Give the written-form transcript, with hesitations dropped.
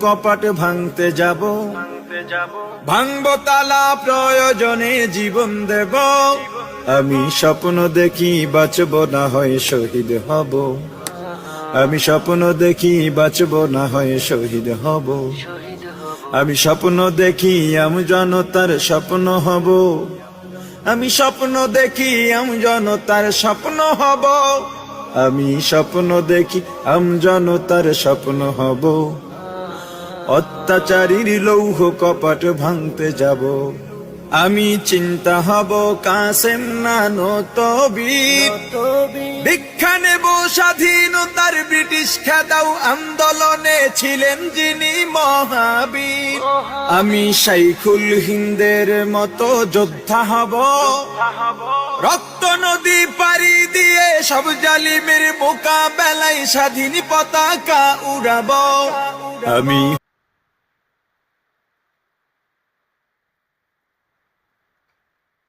কপাট ভাঙতে যাব, ভাঙবো তালা প্রয়োজনে জীবন দেব। আমি স্বপ্ন দেখি বাঁচব না হয় শহীদ হব, আমি স্বপ্ন দেখি বাঁচব না হয় শহীদ হব। আমি স্বপ্ন দেখি আমি জনতার স্বপ্ন হব, আমি স্বপ্ন দেখি আমি জনতার স্বপ্ন হব। আমি স্বপ্ন দেখি আমি জনতার স্বপ্ন হব। অত্যাচারীর লৌহ কপাট ভাঙতে যাব। আমি চিন্তা হব কাসেম নানত বীর, ভিক্ষা নেব স্বাধীনতার ব্রিটিশ খেদাও আন্দোলনে ছিলেন যিনি মহাবীর। আমি শাইখুল হিন্দের মতো যোদ্ধা হব, রক্ত নদী পাড়ি দিয়ে সব জালিমের মোকাবেলায় স্বাধীন পতাকা উড়াবো। আমি